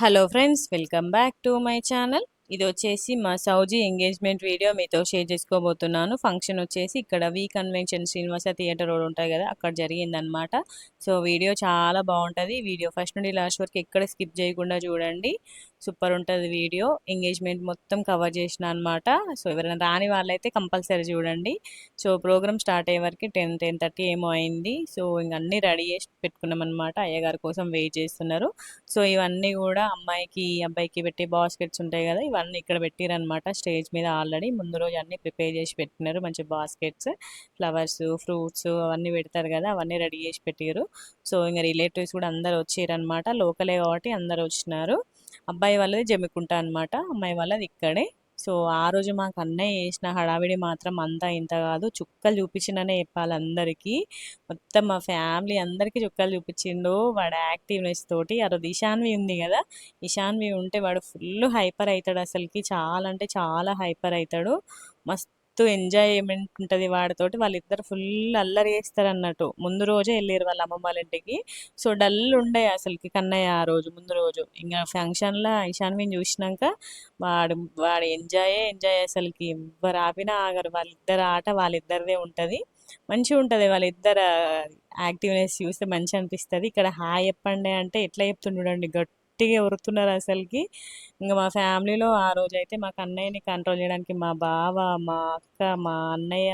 Hello friends, welcome back to my channel. ఇది వచ్చేసి మా సౌజీ ఎంగేజ్మెంట్ వీడియో మీతో షేర్ చేసుకోబోతున్నాను. ఫంక్షన్ వచ్చేసి ఇక్కడ వి కన్వెన్షన్ శ్రీనివాస థియేటర్ రోడ్ ఉంటాయి కదా, అక్కడ జరిగిందనమాట. సో వీడియో చాలా బాగుంటుంది. వీడియో ఫస్ట్ నుండి లాస్ట్ వరకు ఎక్కడ స్కిప్ చేయకుండా చూడండి. సూపర్ ఉంటుంది వీడియో. ఎంగేజ్మెంట్ మొత్తం కవర్ చేసిన అనమాట. సో ఎవరైనా రాని వాళ్ళైతే కంపల్సరీ చూడండి. సో ప్రోగ్రామ్ స్టార్ట్ అయ్యే వరకు 10-10:30 ఏమో అయింది. సో ఇంక అన్నీ రెడీ చేసి పెట్టుకున్నాం అనమాట. అయ్యగారి కోసం వెయిట్ చేస్తున్నారు. సో ఇవన్నీ కూడా అమ్మాయికి అబ్బాయికి పెట్టే బాస్కెట్స్ ఉంటాయి కదా, ఇవన్నీ ఇక్కడ పెట్టిరనమాట స్టేజ్ మీద. ఆల్రెడీ ముందు రోజు అన్ని ప్రిపేర్ చేసి పెట్టినారు. మంచి బాస్కెట్స్, ఫ్లవర్స్, ఫ్రూట్స్ అవన్నీ పెడతారు కదా, అవన్నీ రెడీ చేసి పెట్టారు. సో ఇంకా రిలేటివ్స్ కూడా అందరు వచ్చారనమాట. లోకలే కాబట్టి అందరు వచ్చినారు. అబ్బాయి వాళ్ళది జమ్మికుంట అనమాట, అమ్మాయి వాళ్ళది ఇక్కడే. సో ఆ రోజు మాకు అన్నయ్య చేసిన హడావిడి మాత్రం అంతా ఇంత కాదు. చుక్కలు చూపించిననే చెప్పాలి అందరికీ. మొత్తం మా ఫ్యామిలీ అందరికీ చుక్కలు చూపించిండు వాడు యాక్టివ్నెస్ తోటి. ఆ రోజు ఇషాన్వి ఉంది కదా, ఇషాన్వి ఉంటే వాడు ఫుల్ హైపర్ అవుతాడు. అసలుకి చాలా అంటే చాలా హైపర్ అవుతాడు. మస్తు ఎంజాయ్మెంట్ ఉంటుంది వాడితోటి. వాళ్ళిద్దరు ఫుల్ అల్లరి చేస్తారు అన్నట్టు. ముందు రోజే వెళ్ళారు వాళ్ళ అమ్మమ్మ వాళ్ళ ఇంటికి. సో డల్ ఉండే అసలుకి కన్నయ్య ఆ రోజు ముందు రోజు. ఇంకా ఫంక్షన్లో ఇషాన్విని చూసినాక వాడు వాడు ఎంజాయ్ అసలుకి. ఎవ్వరు ఆపినా ఆగరు. వాళ్ళిద్దరు ఆట వాళ్ళిద్దరిదే ఉంటుంది. మంచిగా ఉంటుంది వాళ్ళిద్దరు యాక్టివ్నెస్ చూస్తే మంచిగా అనిపిస్తుంది. ఇక్కడ హాయ్ చెప్పండి అంటే ఎట్లా చెప్తుండు చూడండి, గట్టిగా ఎవరుతున్నారు అసలుకి. ఇంకా మా ఫ్యామిలీలో ఆ రోజు అయితే మా అన్నయ్యని కంట్రోల్ చేయడానికి మా బావ, మా అక్క, మా అన్నయ్య,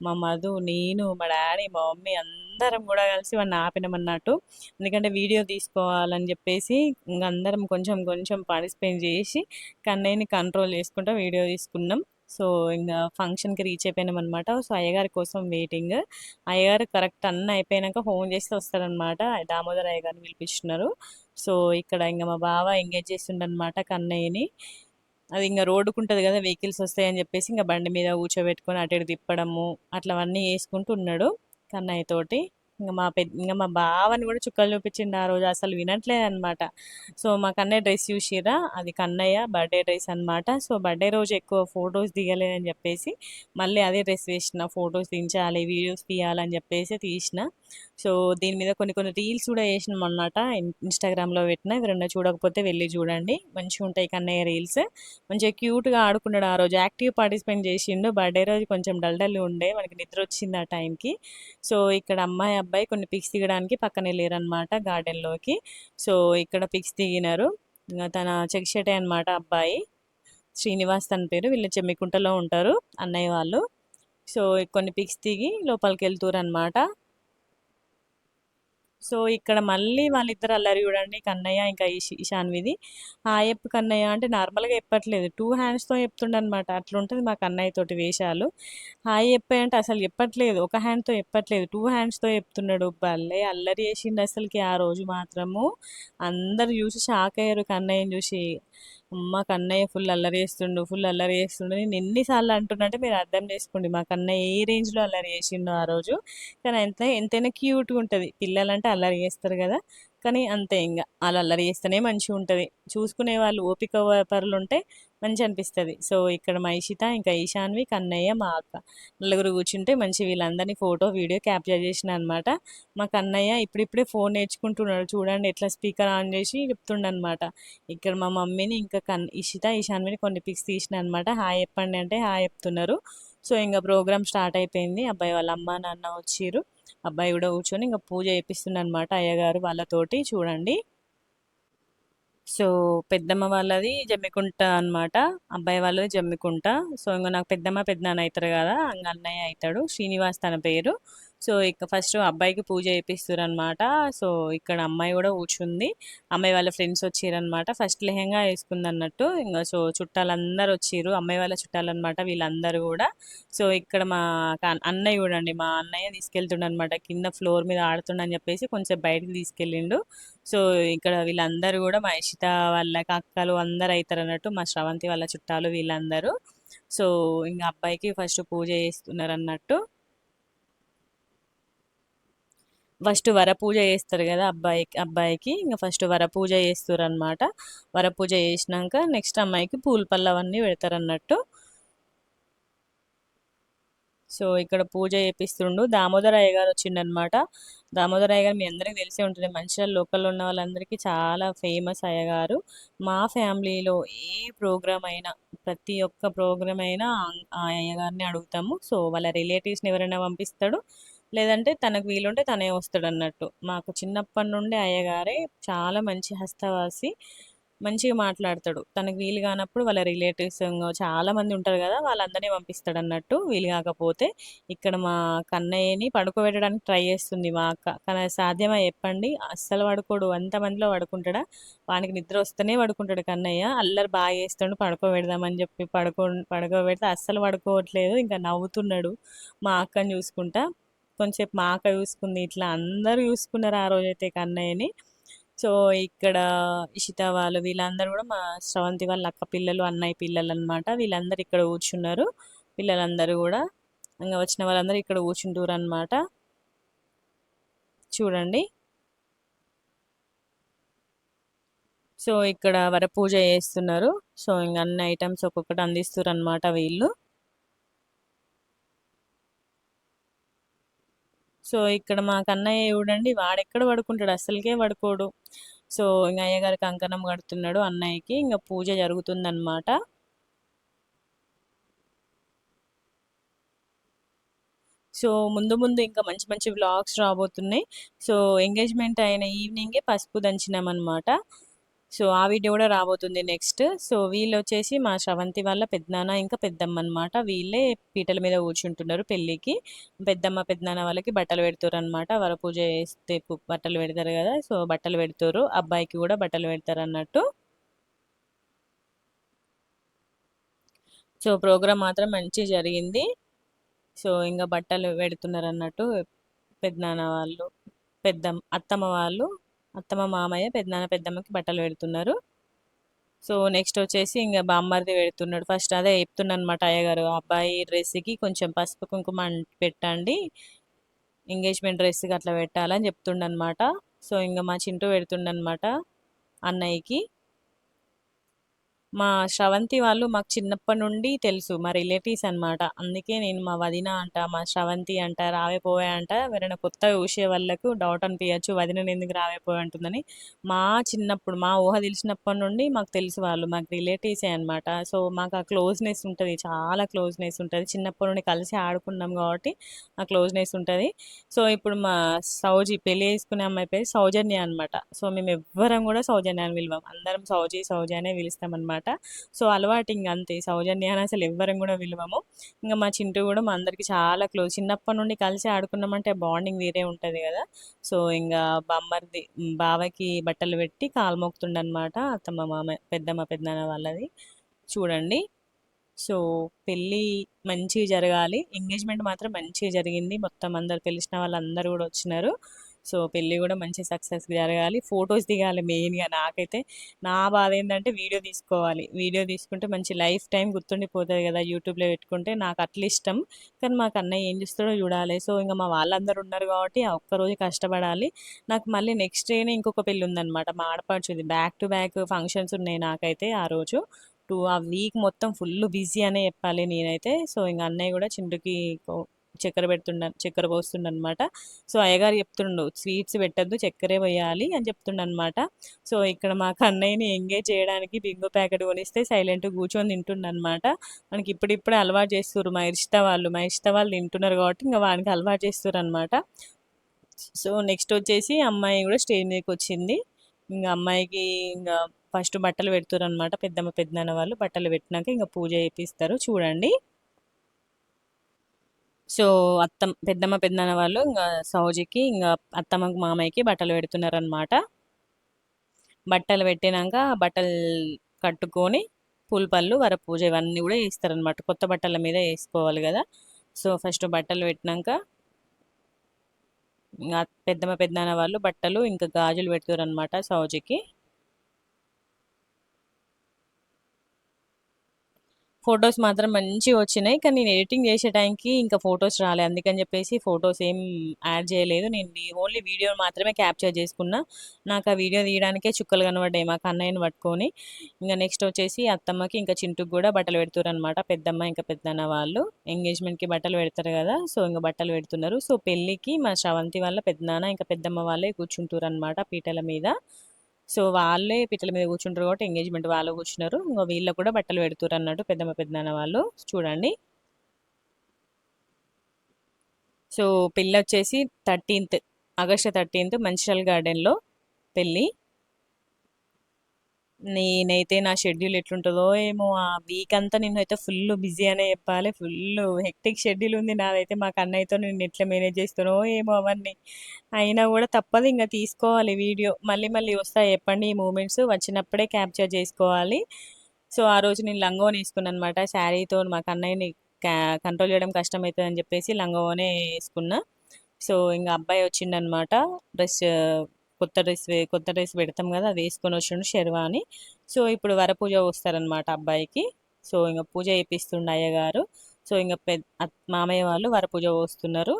మా మధు, నేను, మా డాడీ, మా మమ్మీ అందరం కూడా కలిసి వాడిని ఆపినామన్నట్టు. ఎందుకంటే వీడియో తీసుకోవాలని చెప్పేసి ఇంక అందరం కొంచెం కొంచెం పార్టిసిపేట్ చేసి కన్నయ్యని కంట్రోల్ చేసుకుంటూ వీడియో తీసుకున్నాం. సో ఇంకా ఫంక్షన్కి రీచ్ అయిపోయినాం అనమాట. సో అయ్యగారి కోసం వెయిటింగ్. అయ్యగారు కరెక్ట్ అన్న అయిపోయినాక ఫోన్ చేస్తే వస్తారనమాట. దామోదర్ అయ్యగారిని పిలిపిస్తున్నారు. సో ఇక్కడ ఇంకా మా బావ ఎంగేజ్ చేస్తుండనమాట కన్నయ్యని. అది ఇంకా రోడ్డుకు ఉంటుంది కదా, వెహికల్స్ వస్తాయని చెప్పేసి ఇంకా బండి మీద కూర్చోబెట్టుకొని అటు ఇటు తిప్పడము అట్లవన్నీ వేసుకుంటూ ఉన్నాడు కన్నయ్య తోటి. ఇంకా మా బావని కూడా చుక్కలు చూపించిండు ఆ రోజు. అసలు వినట్లేదు అనమాట. సో మా కన్నయ్య డ్రెస్ చూసిరా, అది కన్నయ్య బర్త్డే డ్రెస్ అనమాట. సో బర్త్డే రోజు ఎక్కువ ఫొటోస్ దిగలేదని చెప్పేసి మళ్ళీ అదే డ్రెస్ వేసిన. ఫొటోస్ దించాలి, వీడియోస్ తీయాలని చెప్పేసి తీసిన. సో దీని మీద కొన్ని కొన్ని రీల్స్ కూడా వేసినాం అనమాట. ఇన్స్టాగ్రామ్లో పెట్టిన. ఎవరన్నా చూడకపోతే వెళ్ళి చూడండి, మంచిగా ఉంటాయి కన్నయ్య రీల్స్. మంచిగా క్యూట్గా ఆడుకున్నాడు ఆ రోజు. యాక్టివ్ పార్టిసిపేట్ చేసిండు. బర్త్డే రోజు కొంచెం డల్ డల్ ఉండే, మనకి నిద్ర వచ్చింది ఆ టైంకి. సో ఇక్కడ అమ్మాయి అబ్బాయి కొన్ని పిక్స్ దిగడానికి పక్కన వెళ్ళారనమాట గార్డెన్లోకి. సో ఇక్కడ పిక్స్ దిగినారు. ఇంకా తన చెక్ అనమాట అబ్బాయి. శ్రీనివాస్ తన పేరు. వీళ్ళు చెమ్మికుంటలో ఉంటారు అన్నయ్య వాళ్ళు. సో కొన్ని పిక్స్ దిగి లోపలికి వెళ్తురు అనమాట. సో ఇక్కడ మళ్ళీ వాళ్ళిద్దరు అల్లరి చూడండి, కన్నయ్య ఇంకా ఇషాన్విది. హాయ్ చెప్పు కన్నయ్య అంటే నార్మల్గా చెప్పట్లేదు, 2 హ్యాండ్స్తో చెప్తుండనమాట. అట్లుంటుంది మా కన్నయ్య తోటి వేషాలు. హాయ్ చెప్పే అంటే అసలు చెప్పట్లేదు, ఒక హ్యాండ్తో చెప్పట్లేదు, 2 హ్యాండ్స్తో చెప్తున్నాడు. భలే అల్లరి చేసిండు అసలుకి ఆ రోజు మాత్రము. అందరు చూసి షాక్ అయ్యారు కన్నయ్యని చూసి. అమ్మ కన్నయ్య ఫుల్ అల్లరి చేస్తుండు, ఫుల్ అల్లరి చేస్తుండు. నేను ఎన్నిసార్లు అంటున్నట్టే మీరు అర్థం చేసుకోండి మా కన్నయ్య ఏ రేంజ్లో అల్లరి చేసిండు ఆ రోజు. కానీ ఎంతైనా క్యూట్గా ఉంటుంది. పిల్లలంటే అల్లరి చేస్తారు కదా, కానీ అంతే. ఇంకా వాళ్ళు అల్లరి చేస్తేనే మంచిగా ఉంటుంది. చూసుకునే వాళ్ళు ఓపిక పరులు ఉంటే మంచి అనిపిస్తుంది. సో ఇక్కడ మా ఇషిత, ఇంకా ఈశాన్వి, కన్నయ్య, మా అక్క నలుగురు కూర్చుంటే మంచి వీళ్ళందరినీ ఫోటో వీడియో క్యాప్చర్ చేసిన అనమాట. మా కన్నయ్య ఇప్పుడిప్పుడే ఫోన్ నేర్చుకుంటున్నాడు చూడండి, ఎట్లా స్పీకర్ ఆన్ చేసి చెప్తుండనమాట. ఇక్కడ మా మమ్మీని ఇంకా ఇషిత, ఈశాన్విని కొన్ని పిక్స్ తీసిన అనమాట. హాయ్ చెప్పండి అంటే హాయ్ చెప్తున్నారు. సో ఇంకా ప్రోగ్రామ్ స్టార్ట్ అయిపోయింది. అబ్బాయి వాళ్ళ అమ్మ నాన్న వచ్చిర్రు. అబ్బాయి కూడా కూర్చొని ఇంకా పూజ చేపిస్తుంది అనమాట అయ్యగారు వాళ్ళతోటి. చూడండి. సో పెద్దమ్మ వాళ్ళది జమ్మికుంట అనమాట, అబ్బాయి వాళ్ళది జమ్మికుంట. సో ఇంకా నాకు పెద్దమ్మ పెద్దనాన్న అవుతారు కదా, ఇంకా అన్నయ్య అవుతాడు. శ్రీనివాస్ తన పేరు. సో ఇక ఫస్ట్ అబ్బాయికి పూజ చేపిస్తారు అనమాట. సో ఇక్కడ అమ్మాయి కూడా కూర్చుంది. అమ్మాయి వాళ్ళ ఫ్రెండ్స్ వచ్చిరనమాట. ఫస్ట్ లెహెంగా వేసుకుంది అన్నట్టు. ఇంకా సో చుట్టాలందరూ వచ్చిర్రు, అమ్మాయి వాళ్ళ చుట్టాలన్నమాట వీళ్ళందరూ కూడా. సో ఇక్కడ మా అన్నయ్య చూడండి, మా అన్నయ్య తీసుకెళ్తుండ అనమాట. కింద ఫ్లోర్ మీద ఆడుతుండని చెప్పేసి కొంచెం బయటకు తీసుకెళ్ళిండు. సో ఇక్కడ వీళ్ళందరూ కూడా మా ఇషిత వాళ్ళ అక్కలు అందరు అవుతారు అన్నట్టు, మా శ్రవంతి వాళ్ళ చుట్టాలు వీళ్ళందరూ. సో ఇంకా అబ్బాయికి ఫస్ట్ పూజ చేస్తున్నారు అన్నట్టు. ఫస్ట్ వరపూజ చేస్తారు కదా అబ్బాయికి ఇంకా ఫస్ట్ వరపూజ చేస్తారు అనమాట. వరపూజ చేసినాక నెక్స్ట్ అమ్మాయికి పూల పళ్ళు అవన్నీ పెడతారు అన్నట్టు. సో ఇక్కడ పూజ చేపిస్తుండు. దామోదర అయ్య గారు వచ్చిండనమాట. దామోదర అయ్య గారు మీ అందరికీ తెలిసే ఉంటుంది. మంచిర్యాల లోకల్లో ఉన్న వాళ్ళందరికీ చాలా ఫేమస్ అయ్య గారు. మా ఫ్యామిలీలో ఏ ప్రోగ్రామ్ అయినా, ప్రతి ఒక్క ప్రోగ్రామ్ అయినా ఆ అయ్య గారిని అడుగుతాము. సో వాళ్ళ రిలేటివ్స్ని ఎవరైనా పంపిస్తాడు, లేదంటే తనకు వీలుంటే తనే వస్తాడన్నట్టు. మాకు చిన్నప్పటి నుండి అయ్యగారే చాలా మంచి హస్తవాసి. మంచిగా మాట్లాడతాడు. తనకు వీలు కానప్పుడు వాళ్ళ రిలేటివ్స్ చాలా మంది ఉంటారు కదా! వాళ్ళందరిని పంపిస్తాడన్నట్టు. వీలు కాకపోతే ఇక్కడ మా కన్నయ్యని పడుకోబెట్టడానికి ట్రై చేస్తుంది మా అక్క. కానీ అది సాధ్యమా చెప్పండి? అస్సలు పడుకోడు. అంతమందిలో పడుకుంటాడా? వానికి నిద్ర వస్తేనే పడుకుంటాడు కన్నయ్య. అల్లరి బాగా చేస్తాడు. పడుకోబెడదామని చెప్పి పడుకోబెడితే అస్సలు పడుకోవట్లేదు. ఇంకా నవ్వుతున్నాడు మా అక్కని చూసుకుంటా. కొంచెంసేపు మా అక్క చూసుకుంది. ఇట్లా అందరూ చూసుకున్నారు ఆ రోజైతే కన్నయ్యని. సో ఇక్కడ ఇషిత వాళ్ళు వీళ్ళందరూ కూడా మా శ్రవంతి వాళ్ళ అక్క పిల్లలు, అన్నయ్య పిల్లలు అనమాట. వీళ్ళందరూ ఇక్కడ కూర్చున్నారు. పిల్లలందరూ కూడా ఇంకా వచ్చిన వాళ్ళందరూ ఇక్కడ కూర్చుంటారు అనమాట. చూడండి. సో ఇక్కడ వరపూజ చేస్తున్నారు. సో ఇంకా అన్ని ఐటమ్స్ ఒక్కొక్కటి అందిస్తారు అనమాట వీళ్ళు. సో ఇక్కడ మా కన్నయ్య చూడండి, వాడెక్కడ పడుకుంటాడు, అస్సలకే పడుకోడు. సో ఇంక అయ్యగారు కంకణం కడుతున్నాడు అన్నయ్యకి. ఇంకా పూజ జరుగుతుందన్నమాట. సో ముందు ముందు ఇంకా మంచి మంచి వ్లాగ్స్ రాబోతున్నాయి. సో ఎంగేజ్మెంట్ అయిన ఈవినింగే పసుపు దంచినామన్నమాట. సో ఆ వీడియో కూడా రాబోతుంది నెక్స్ట్. సో వీళ్ళు వచ్చేసి మా శ్రవంతి వాళ్ళ పెద్దనాన్న ఇంకా పెద్దమ్మ అనమాట. వీళ్ళే పీటల మీద కూర్చుంటున్నారు పెళ్ళికి. పెద్దమ్మ పెద్దనాన్న వాళ్ళకి బట్టలు పెడతారు అనమాట. వరపూజ చేస్తే బట్టలు పెడతారు కదా! సో బట్టలు పెడతారు. అబ్బాయికి కూడా బట్టలు పెడతారు అన్నట్టు. సో ప్రోగ్రామ్ మాత్రం మంచి జరిగింది. సో ఇంకా బట్టలు పెడుతున్నారు అన్నట్టు పెద్దనాన్న వాళ్ళు, అత్తమ్మ వాళ్ళు, అత్తమ్మ మామయ్య, పెద్దనాన్న పెద్దమ్మకి బట్టలు పెడుతున్నారు. సో నెక్స్ట్ వచ్చేసి ఇంకా బామ్మర్ది పెడుతున్నాడు. ఫస్ట్ అదే చెప్తున్నా అనమాట అయ్యగారు, అబ్బాయి డ్రెస్కి కొంచెం పసుపు కుంకుమ పెట్టండి, ఎంగేజ్మెంట్ డ్రెస్కి అట్లా పెట్టాలని చెప్తుండనమాట. సో ఇంకా మా చింటూ పెడుతుండనమాట అన్నయ్యకి. మా శ్రవంతి వాళ్ళు మాకు చిన్నప్పటి నుండి తెలుసు, మా రిలేటివ్స్ అనమాట. అందుకే నేను మా వదిన అంట, మా శ్రవంతి అంట, రావే పోవే అంట. ఎవరైనా కొత్తగా చూసే వాళ్ళకు డౌట్ అనిపించచ్చు, వదినని ఎందుకు రావే పోవే అంటుందని. మా చిన్నప్పుడు, మా ఊహ తెలిసినప్పటి నుండి మాకు తెలుసు, వాళ్ళు మాకు రిలేటివ్సే అనమాట. సో మాకు ఆ క్లోజ్నెస్ ఉంటుంది, చాలా క్లోజ్నెస్ ఉంటుంది. చిన్నప్పటి నుండి కలిసి ఆడుకున్నాం కాబట్టి ఆ క్లోజ్నెస్ ఉంటుంది. సో ఇప్పుడు మా పెళ్లి చేసుకునే అమ్మాయి పేరు సౌజన్య అనమాట. సో మేము ఎవ్వరం కూడా సౌజన్య అని పిలవం, అందరం సౌజీ అనే పిలుస్తాం అనమాట. సో అలవాటు ఇంక అంతే, సౌజన్య అని అసలు ఎవ్వరం కూడా పిలవము. ఇంకా మా చింటూ కూడా మా అందరికి చాలా క్లోజ్. చిన్నప్పటి నుండి కలిసి ఆడుకున్నామంటే బాండింగ్ వేరే ఉంటుంది కదా. సో ఇంకా బావకి బట్టలు పెట్టి కాలు మొక్కుతుండనమాట అత్తమ్మ మామ పెద్దమ్మ పెద్దనాన్న వాళ్ళది. చూడండి. సో పెళ్ళి మంచిగా జరగాలి. ఎంగేజ్మెంట్ మాత్రం మంచిగా జరిగింది. మొత్తం అందరు పిలిచిన వాళ్ళందరూ కూడా వచ్చినారు. సో పెళ్ళి కూడా మంచి సక్సెస్ జరగాలి. ఫొటోస్ దిగాలి మెయిన్గా. నాకైతే నా బాధ ఏంటంటే వీడియో తీసుకోవాలి. వీడియో తీసుకుంటే మంచి లైఫ్ టైం గుర్తుండిపోతుంది కదా యూట్యూబ్లో పెట్టుకుంటే. నాకు అట్లా ఇష్టం. కానీ మా కన్నయ్య ఏం చేస్తాడో చూడాలి. సో ఇంకా మా వాళ్ళందరూ ఉన్నారు కాబట్టి ఆ ఒక్కరోజు కష్టపడాలి. నాకు మళ్ళీ నెక్స్ట్ డేనే ఇంకొక పెళ్ళి ఉందన్నమాట, మా ఆడపడుచుది. బ్యాక్ టు బ్యాక్ ఫంక్షన్స్ ఉన్నాయి నాకైతే ఆ రోజు. ఆ వీక్ మొత్తం ఫుల్ బిజీ అనే చెప్పాలి నేనైతే. సో ఇంక అన్నయ్య కూడా చింటుకి చక్కెర పోస్తుండనమాట. సో అయ్యగారు చెప్తుండు, స్వీట్స్ పెట్టద్దు, చక్కెరే పోయాలి అని చెప్తుండనమాట. సో ఇక్కడ మా కన్నయ్యని ఎంగేజ్ చేయడానికి బింగో ప్యాకెట్ కొనిస్తే సైలెంట్ కూర్చొని తింటుండనమాట. మనకి ఇప్పుడిప్పుడే అలవాటు చేస్తారు మా ఇష్ట వాళ్ళు తింటున్నారు కాబట్టి ఇంకా వానికి అలవాటు చేస్తారు అనమాట. సో నెక్స్ట్ వచ్చేసి అమ్మాయి కూడా స్టేజ్ మీదకి వచ్చింది. ఇంకా అమ్మాయికి ఇంకా ఫస్ట్ బట్టలు పెడుతురు అనమాట. పెద్దమ్మ పెద్దనాన్న వాళ్ళు బట్టలు పెట్టినాక ఇంకా పూజ చేపిస్తారు. చూడండి. సో పెద్దమ్మ పెద్దనాన్న వాళ్ళు ఇంకా సౌజికి ఇంకా అత్తమ్మకి మామయ్యకి బట్టలు పెడుతున్నారు అనమాట. బట్టలు పెట్టినాక బట్టలు కట్టుకొని పూలపళ్ళు వరపూజ ఇవన్నీ కూడా చేస్తారనమాట. కొత్త బట్టల మీద వేసుకోవాలి కదా. సో ఫస్ట్ బట్టలు పెట్టినాక ఇంకా పెద్దమ్మ పెద్దనాన్న వాళ్ళు బట్టలు ఇంకా గాజులు పెడతారు అనమాట సౌజికి. ఫోటోస్ మాత్రం మంచిగొచ్చినాయి. కానీ నేను ఎడిటింగ్ చేసే టైంకి ఇంకా ఫోటోస్ రాలే. అందుకని చెప్పేసి ఫోటోస్ ఏం యాడ్ చేయలేదు. నేను ఓన్లీ వీడియో మాత్రమే క్యాప్చర్ చేసుకున్నా. నాకు ఆ వీడియో తీయడానికే చుక్కలు కనపడ్డాయి మా కన్నయ్యని పట్టుకొని. ఇంక నెక్స్ట్ వచ్చేసి అత్తమ్మకి ఇంకా చింటుకి కూడా బట్టలు పెడుతుర్రనమాట. పెద్దమ్మ ఇంకా పెద్దన్న వాళ్ళు ఎంగేజ్మెంట్‌కి బట్టలు పెడతారు కదా! సో, ఇంక బట్టలు పెడుతున్నారు. సో, పెళ్ళికి మా శ్రవంతి వాళ్ళ పెద్దనాన్న ఇంకా పెద్దమ్మ వాళ్ళే కూర్చుంటుర్రనమాట పీటల మీద. సో, వాళ్ళే పీటల మీద కూర్చుంటారు కాబట్టి ఎంగేజ్‌మెంట్ వాళ్ళు కూర్చున్నారు. ఇంగ వీళ్ళకి కూడా బట్టలు పెడుతుర్రన్నట్టు పెద్దమ్మ, పెద్దనాన్న వాళ్ళు. చూడండి. సో, పెళ్ళొచ్చేసి 13థ్ ఆగస్ట్ 13థ్ మంచిర్యాల గార్డెన్‌లో పెళ్లి. నేనైతే నా షెడ్యూల్ ఎట్లుంటదో ఏమో! ఆ వీక్ అంతా నేనైతే ఫుల్లు బిజీ అనే చెప్పాలి. ఫుల్లు హెక్టిక్ షెడ్యూల్ ఉంది నాదైతే. మా కన్నయ్యతో నేను ఎట్లా మేనేజ్ చేస్తానో ఏమో అవన్నీ. అయినా కూడా తప్పదు ఇంగ తీసుకోవాలి వీడియో. మళ్ళీ మళ్ళీ వస్తాయి చెప్పండి ఈ మూమెంట్స్. వచ్చినప్పుడే క్యాప్చర్ చేసుకోవాలి. సో, ఆ రోజు నేను లంగావోని ఏసుకున్నాననమాట. శారీతో మా కన్నయ్యని క్యా కంట్రోల్ చేయడం కష్టమైతదని చెప్పేసి లంగావోనే ఏసుకున్నా. సో, ఇంగ అబ్బాయి వచ్చిండనమాట. డ్రెస్ కొత్త డ్రెస్ పెడతాం కదా! అది వేసుకొని వచ్చిండు షెర్వాని. సో, ఇప్పుడు వరపూజ పోస్తారనమాట అబ్బాయికి. సో, ఇంగ పూజ చేపిస్తుండు అయ్యగారు. సో, ఇంగ మామయ్య వాళ్ళు వరపూజ పోస్తున్నారు.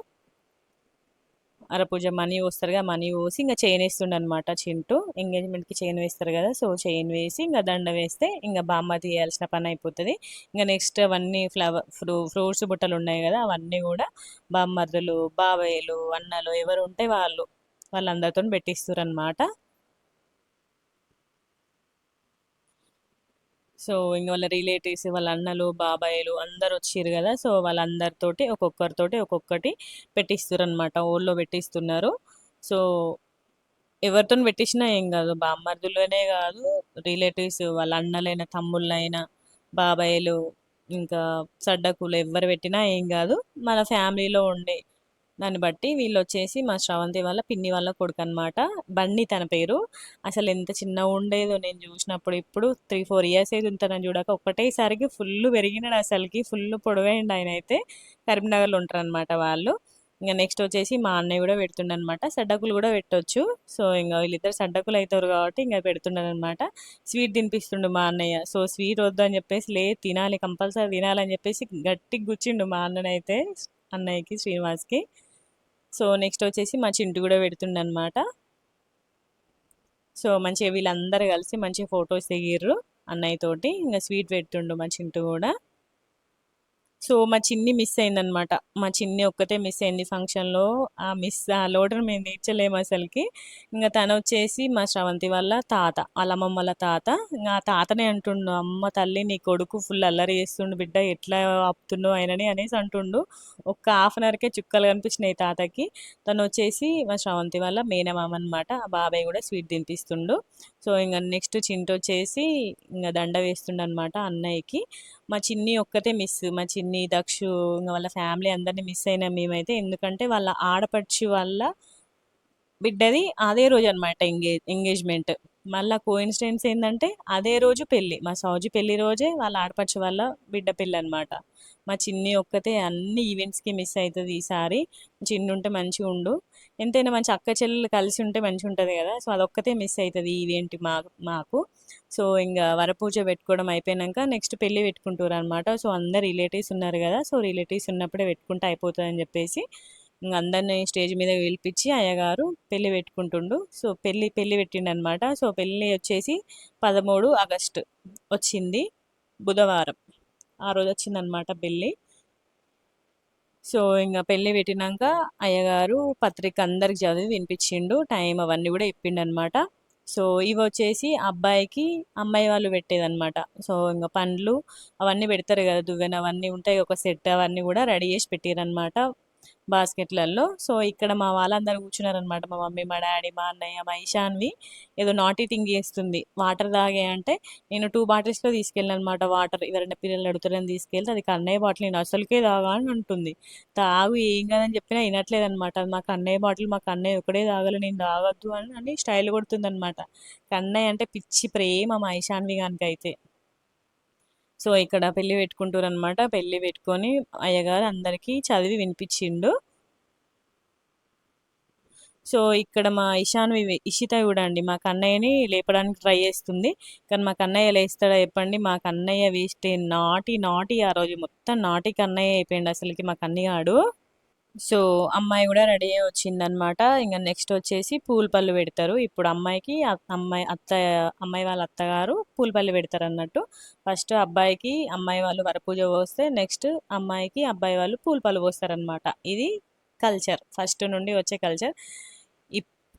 వరపూజ మనీ పోస్తారుగా మనీ పోసి ఇంగ చైన్ ఏస్తుండనమాట చింటూ. ఎంగేజ్‌మెంట్‌కి చైన్ వేస్తారు కదా! సో, చైన్ వేసి ఇంగ దండ వేస్తే ఇంగ బామ్మ తీయాల్సిన పని అయిపోతది. ఇంగ నెక్స్ట్ అవన్నీ ఫ్రూట్స్ బుట్టలున్నాయి కదా! అవన్నీ కూడా బామ్మర్దులు, బాబాయిలు, అన్నలు ఎవరుంటే వాళ్ళు. వాళ్ళందరితోని పెట్టిస్తుర్రనమాట. సో, ఇంగ వాళ్ళ రిలేటివ్స్, వాళ్ళ అన్నలు, బాబాయిలు అందరూ వచ్చిర్రు గదా! సో, వాళ్ళందరితోటి ఒక్కొక్కరితోటి ఒక్కొక్కటి పెట్టిస్తుర్రనమాట. ఓళ్ళో పెట్టిస్తున్నారు. సో, ఎవరితోని పెట్టిచ్చినా ఏం గాదు. బామ్మర్దులనే గాదు, రిలేటివ్స్ వాళ్ళ అన్నలైన, తమ్ముళ్ళైనా, బాబాయిలు, ఇంకా సడ్డకులు ఎవ్వరు పెట్టినా ఏం గాదు. మన ఫ్యామిలీలో ఉండే దాన్ని బట్టి వీళ్ళొచ్చేసి మా శ్రవంతి వాళ్ళ పిన్ని వాళ్ళ కొడుకనమాట. బన్నీ తన పేరు. అసలెంత చిన్నగుండేదో నేను జూసినప్పుడు. ఇప్పుడు 3, 4 ఇయర్స్ అయితుంది తనని జూడక. ఒక్కటేసారికి ఫుల్లు పెరిగినాడు అసలకి. ఫుల్లు పొడుగయిండు ఆయనైతే. కరీంనగర్‌లో ఉంటారనమాట వాళ్ళు. ఇంగ నెక్స్ట్ వచ్చేసి మా అన్నయ్య గూడా పెడుతుండనమాట. సడ్డకులు గూడా పెట్టొచ్చు. సో, ఇంగ వీళ్ళిద్దరు సడ్డకులయితారు గాబట్టి ఇంగ పెడుతున్నాడనమాట. స్వీట్ తినిపిస్తుండు మా అన్నయ్య. సో, స్వీట్ వద్దని జెప్పేసి, లేదు తినాలి కంపల్సరీ తినాలని జెప్పేసి గట్టిగా గుచ్చిండు మా అన్ననైతే. అన్నయ్యకి, శ్రీనివాస్‌కి. సో, నెక్స్ట్ వచ్చేసి మా చింటు గూడా పెడుతుండనమాట. సో, మంచిగా వీళ్ళందరూ కలిసి మంచిగా ఫోటోస్ దిగిర్రు అన్నయ్యతోటి. ఇంగ స్వీట్ పెడుతుండు మా చింటు గూడా. సో, మా చిన్ని మిస్ అయిందనమాట. మా చిన్ని ఒక్కతే మిస్ అయింది ఫంక్షన్‌లో. ఆ లోటుని మేము తీర్చలేమసలకి. ఇంగ తనొచ్చేసి మా శ్రవంతి వాళ్ళ తాత, ఆళ్ళ అమ్మమ్మ వాళ్ళ తాత. ఇంగ ఆ తాతనే అంటుండు, "అమ్మ తల్లి నీ కొడుకు ఫుల్ అల్లరి చేస్తుండు బిడ్డ ఎట్లా ఆపుతున్నావు ఆయనని" అనేసి అంటుండు. ఒక్క హాఫ్ అన్ అవర్‌కే చుక్కలు కనిపించినాయి తాతకి. తనొచ్చేసి మా శ్రవంతి వాళ్ళ మేనమామ అనమాట. ఆ బాబాయ్ గూడా స్వీట్ తినిపిస్తుండు. సో, ఇంగ నెక్స్ట్ చింటొచ్చేసి ఇంగ దండ వేస్తుండనమాట అన్నయ్యకి. మా చిన్ని ఒక్కతే మిస్. మా చిన్ని, దక్షు ఇంగ వాళ్ళ ఫ్యామిలీ అందరిని మిస్ అయినాం మేమైతే. ఎందుకంటే వాళ్ళ ఆడపడుచు వాళ్ళ బిడ్డది అదే రోజనమాట ఎంగేజ్‌మెంట్. మళ్ళా కోయిన్సిడెన్స్ ఏందంటే అదే రోజు పెళ్లి. మా సౌజీ పెళ్లి రోజే వాళ్ళ ఆడపడుచు వాళ్ళ బిడ్డ పెళ్ళనమాట. మా చిన్ని ఒక్కతే అన్ని ఈవెంట్స్‌కి మిస్ అయితది ఈసారి. చిన్నుంటే మంచిగుండు. ఎంతైనా మంచి అక్క చెల్లెలు కలిసి ఉంటే మంచిగుంటది గదా! సో, అదొక్కతే మిస్ అయితది ఈ ఈవెంట్ మాకు. సో, ఇంగ వరపూజ పెట్టుకోవడం అయిపోయినంక నెక్స్ట్ పెళ్లి పెట్టుకుంటుర్రనమాట. సో, అందరు రిలేటివ్స్ ఉన్నారు గదా! సో, రిలేటివ్స్ ఉన్నప్పుడే పెట్టుకుంటే అయిపోతదని జెప్పేసి ఇంగ అందరిని స్టేజ్ మీదకి పిలిపిచ్చి అయ్యగారు పెళ్లి పెట్టుకుంటుండు. సో, పెళ్లి పెట్టిండనమాట. సో, పెళ్లి వచ్చేసి 13 ఆగస్టు వచ్చింది. బుధవారం. ఆ రోజొచ్చిందనమాట పెళ్లి. సో, ఇంగ పెళ్లి పెట్టినంక అయ్యగారు పత్రిక అందరికి చదివి వినిపిచ్చిండు. టైం అవన్నీ గూడా చెప్పిండనమాట. సో, ఇవొచ్చేసి అబ్బాయికి అమ్మాయి వాళ్ళు పెట్టేదనమాట. సో, ఇంగ పండ్లు అవన్నీ పెడతారు గదా! దువ్వెన అవన్నీ ఉంటాయి. ఒక సెట్ అవన్నీ గూడా రెడీ చేసి పెట్టిర్రనమాట బాస్కెట్‌లలో. సో, ఇక్కడ మా వాళ్ళందరూ కూర్చున్నారనమాట. మా మమ్మీ, మా డ్యాడీ, మా అన్నయ్య, మా ఇషాన్వి ఏదో నాటీ థింగ్ చేస్తుంది. వాటర్ తాగే అంటే నేను 2 బాటిల్స్‌లో తీసుకెళ్ళిననమాట వాటర్. ఎవరైనా పిల్లలు అడుగుతారని తీసుకెళ్తే, అది కన్నయ్య బాటిల్ నేను అసలుకే తాగా అని అంటుంది. తాగు ఏం కాదని చెప్పినా ఇనట్లేదనమాట. అది మా కన్నయ్య బాటిల్ మా కన్నయ్య ఒక్కడే తాగాలి నేను తాగొద్దు అని స్టైల్ కొడుతుందనమాట. కన్నయ్య అంటే పిచ్చి ప్రేమ మా ఇషాన్వి గానికైతే. సో, ఇక్కడ పెళ్లి పెట్టుకుంటుర్రనమాట. పెళ్లి పెట్టుకొని అయ్యగారు అందరికీ చదివి వినిపిచ్చిండు. సో ఇక్కడ మా ఇషిత చూడండి మా కన్నయ్యని లేపడానికి ట్రై చేస్తుంది. కానీ మా కన్నయ్య లేస్తాడా చెప్పండి? మా కన్నయ్య వేస్తే నాటి నాటి ఆ రోజు మొత్తం నాటి కన్నయ్య అయిపోయింది అసలుకి మా కన్నయ్యాడు. సో అమ్మాయి కూడా రెడీ అయ్యి వచ్చిందనమాట. ఇంకా నెక్స్ట్ వచ్చేసి పూల పళ్ళు పెడతారు. ఇప్పుడు అమ్మాయికి అమ్మాయి వాళ్ళ అత్తగారు పూల పళ్ళు పెడతారు అన్నట్టు. ఫస్ట్ అబ్బాయికి అమ్మాయి వాళ్ళు వరపూజ పోస్తే నెక్స్ట్ అమ్మాయికి అబ్బాయి వాళ్ళు పూల పళ్ళు పోస్తారనమాట. ఇది కల్చర్, ఫస్ట్ నుండి వచ్చే కల్చర్.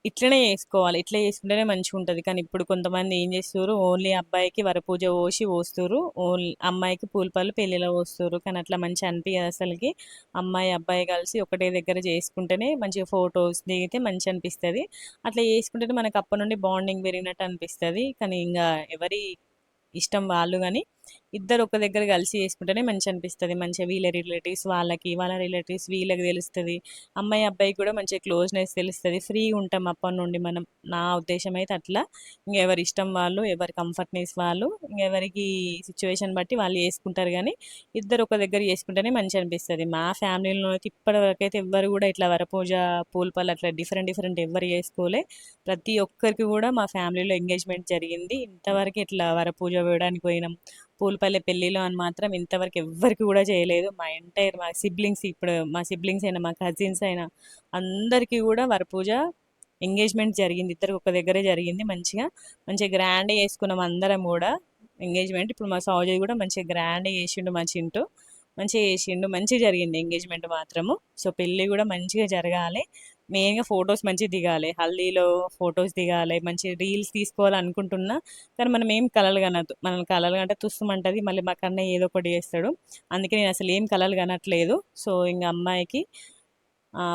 ఇట్లనే చేసుకోవాలి, ఇట్లా చేసుకుంటేనే మంచిగా ఉంటుంది. కానీ ఇప్పుడు కొంతమంది ఏం చేస్తారు, ఓన్లీ అబ్బాయికి వరపూజ పోస్తారు, ఓన్లీ అమ్మాయికి పూల పళ్ళు పెళ్ళిలో పోస్తారు. కానీ అట్లా మంచి అనిపించదు అసలుకి. అమ్మాయి అబ్బాయి కలిసి ఒకటే దగ్గర చేసుకుంటేనే మంచిగా ఫొటోస్ దిగితే మంచి అనిపిస్తుంది. అట్లా చేసుకుంటేనే మనకు అప్పటి నుండి బాండింగ్ పెరిగినట్టు అనిపిస్తుంది. కానీ ఇంకా ఎవరి ఇష్టం వాళ్ళు. కానీ ఇద్దరు ఒక దగ్గర కలిసి చేసుకుంటేనే మంచి అనిపిస్తుంది. మంచిగా వీళ్ళ రిలేటివ్స్ వాళ్ళకి, వాళ్ళ రిలేటివ్స్ వీళ్ళకి తెలుస్తుంది. అమ్మాయి అబ్బాయికి కూడా మంచిగా క్లోజ్నెస్ తెలుస్తుంది. ఫ్రీ ఉంటాం అప్పటి నుండి మనం. నా ఉద్దేశం అయితే అట్లా. ఇంకెవరి ఇష్టం వాళ్ళు, ఎవరి కంఫర్ట్నెస్ వాళ్ళు, ఇంకెవరికి సిచ్యువేషన్ బట్టి వాళ్ళు చేసుకుంటారు. కానీ ఇద్దరు ఒక దగ్గర చేసుకుంటేనే మంచి అనిపిస్తుంది. మా ఫ్యామిలీలో అయితే ఇప్పటివరకు అయితే ఎవ్వరు కూడా ఇట్లా వరపూజ పూల పళ్ళు అట్లా డిఫరెంట్ డిఫరెంట్ ఎవ్వరు చేసుకోలే. ప్రతి ఒక్కరికి కూడా మా ఫ్యామిలీలో ఎంగేజ్మెంట్ జరిగింది. ఇంతవరకు ఇట్లా వరపూజ వేయడానికి పోయినాం, పూలపల్లి పెళ్ళిలో అని మాత్రం ఇంతవరకు ఎవ్వరికి కూడా చేయలేదు. మా సిబ్లింగ్స్, ఇప్పుడు మా సిబ్లింగ్స్ అయినా మా కజిన్స్ అయినా అందరికీ కూడా వరపూజ ఎంగేజ్మెంట్ జరిగింది. ఇద్దరికి ఒక దగ్గరే జరిగింది. మంచిగా మంచిగా గ్రాండ్ చేసుకున్నాం అందరం కూడా ఎంగేజ్మెంట్. ఇప్పుడు మా సౌజీ కూడా మంచిగా గ్రాండ్ చేసిండు మా చింటూ. మంచిగా చేసిండు, మంచిగా జరిగింది ఎంగేజ్మెంట్ మాత్రము. సో పెళ్ళి కూడా మంచిగా జరగాలి. మెయిన్గా ఫొటోస్ మంచిగా దిగాలి, హల్దీలో ఫొటోస్ దిగాలి, మంచి రీల్స్ తీసుకోవాలనుకుంటున్నా. కానీ మనం ఏం కలలు కనద్దు. మనం కలలు కంటే తుస్సుమంటది, మళ్ళీ మా కన్నయ్య ఏదో ఒకటి చేస్తాడు. అందుకే నేను అసలు ఏం కలలు కనట్లేదు. సో ఇంకా అమ్మాయికి